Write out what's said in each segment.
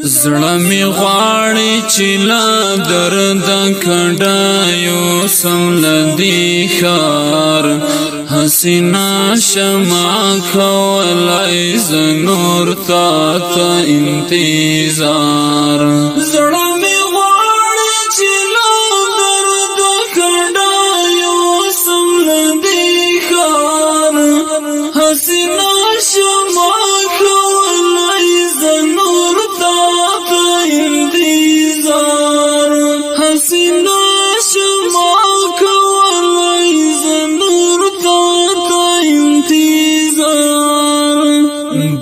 زړه می غواړي چې لا درد کډایو سم لدی خار حسینا شمع کولای ز نور تا انتظار زړه می غواړي چې لا درد کډایو سم لدی خار حسینا شمع کولای ز نور انتظار حسینا شمع کولای ز نور تا انتظار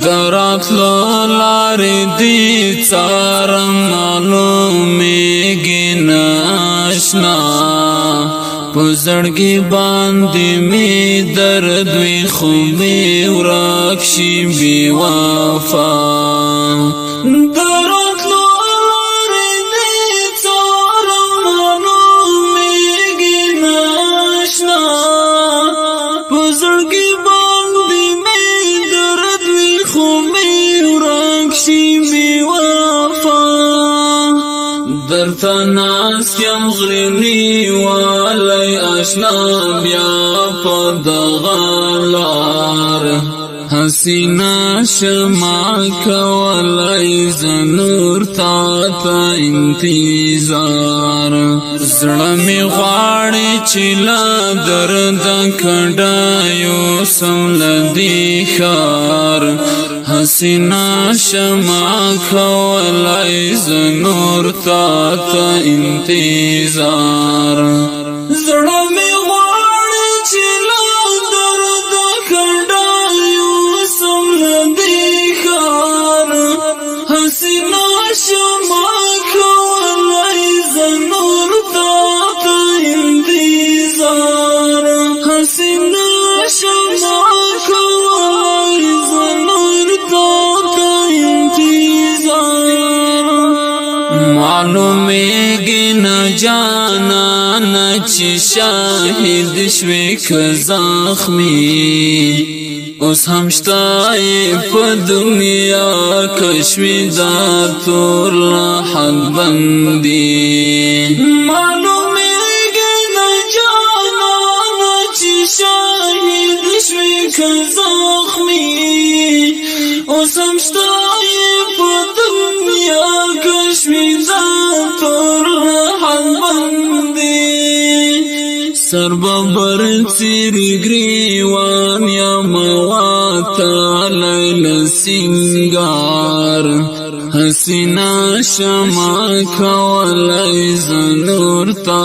درات لار دی څارم معلومیږي ناشنا پزړګي باندې می درد وی خو می ورک شي بی وفا درتا ناس یم غرینی والی اشنا بیا پا دغالار حسینا شمع کولی زنور تا انتظار زړه می غواړي چې لا درد کډایو سم لدی خار حسینا شمع کولای ز نور تا انتظار زړه می غواړي چې لا درد کډایو سم لدی خار حسینا شمع کولای ز نور تا انتظار حسینا شمع معلومیږي نه جانان چې شاهد شوي که زخمي اوس هم شته په دنیا کشوي دا تور حد بندي معلومیږي نه جانان چې شاهد شوي که زخمي اوس هم شته په دنیا کشوي سرببر تیری گریوان یا مواتا لیل سنگار حسینا شمع کولی زنور تا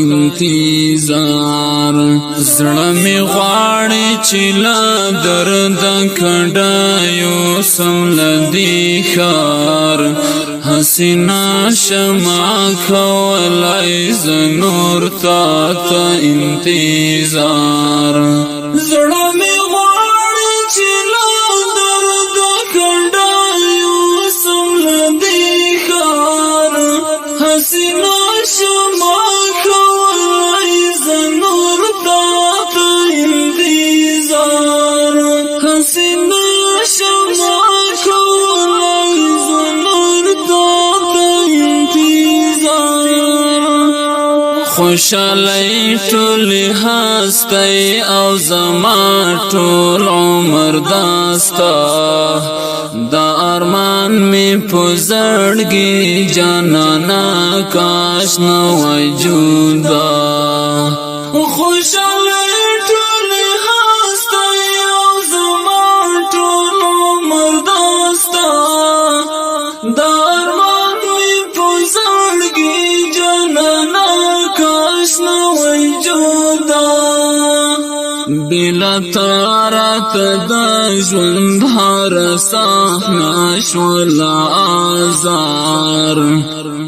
انتظار زړه می غواړي چې لا درد کډایو سم لدی خار حسینا شمع کولای ز نور تا انتظار زړه می غواړي چې لا درد کډایو سم لدی خار حسینا شمع کولای ز نور تا انتظار حسینا شمع خوشالی ټول هستی او زما ټول عمر داستا دا ارمان می پزړګي جانانا کاش نو وجودا خوشالی ټول هستی او زما ټول عمر داستا دا ارمان می پزړګي جانانا بلا تارات دا ژوند هر صحنه شول آزار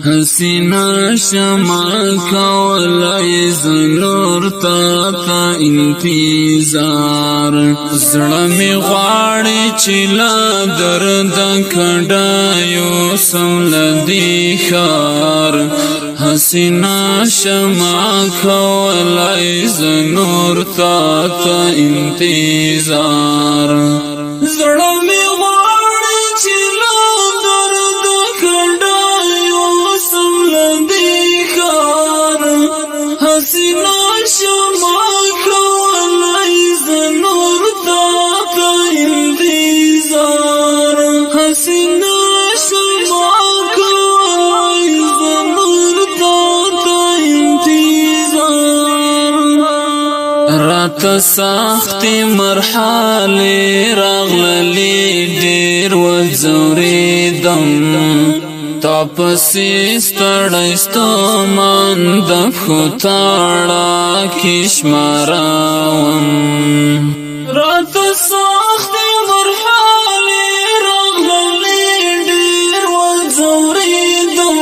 حسینا شمع کولای ز نور تا انتظار زړه می غواړي چې لا درد کډایو سم لدی خار حسینا شمع کولای ز نور تا انتظار زړه می غواړي چې لا درد راته سختې مرحلې راغللې ډېر وځورېدم تا پسې ستړی ستومان د پښو تاړه کې شماروم راته سختې مرحلې راغللې ډېر وځورېدم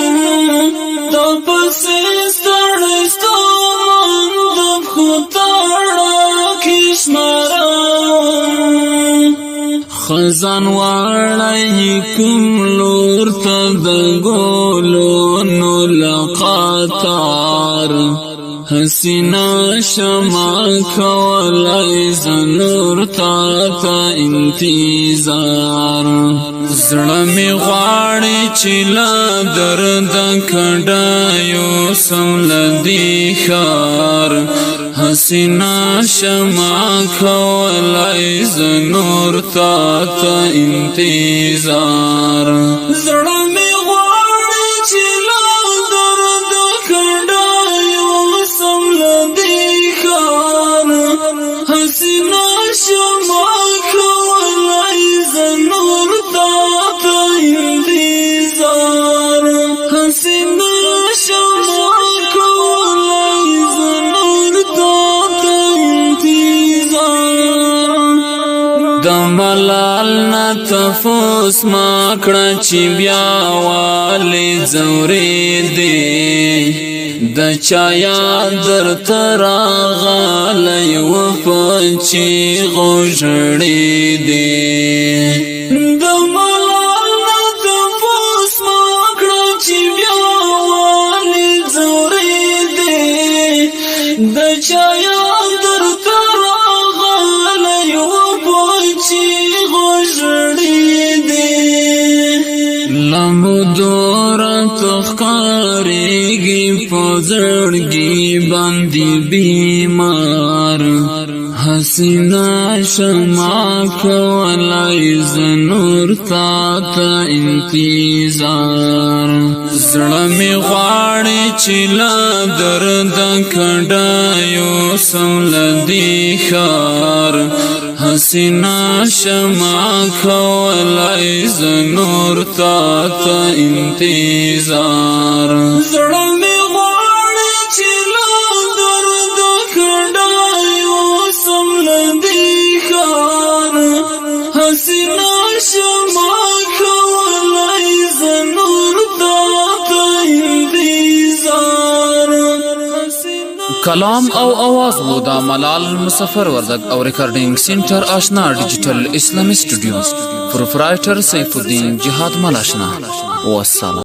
تا پسې ستړی ستومان د پښو تاړه کې شماروم خزان واړی کوم لور ته د ګلونو له قطار حسینا شمع کولای زه نور تا ته انتظار زړه مې غواړي چې له درده کډه یوسم له دې ښار حسینا شمع کولای زه نور تا ته انتظار زړه مې غواړي چې له درده کډه یوسم له دې ښار حسینا شمع کولای زه نور تا ته انتظار حسینا شمع کولای زه نور تا ته انتظار د ملال نه تفوس ما کړه چې بیا والې ځورېدې د چا یاد درته راغلی و په چیغو ژړېدې د ملال نه تفوس ما کړه چې بیا والې ځورېدې د چا یاد درته راغلی و په چیغو ژړېدې لمدو راته ښکارېږي په زړګي باندې بیمار حسینا شمع کولای زه نور تا ته انتظار زړه مې غواړي چې له درده کډه یوسم له دې ښار حسینا شمع کولای زه نور تا ته انتظار زړه مې غواړي چې له درده کډه یوسم له دې ښار حسینا شمع کولای زه نور تا ته انتظار کلام او आवाज وو دا ملال مسافر وردګ او ریکارډینګ سنټر آشنا ډیجیټل اسلامي سټوډیو پروپرایټر سیف الدین جهاد ملاشنا والسلام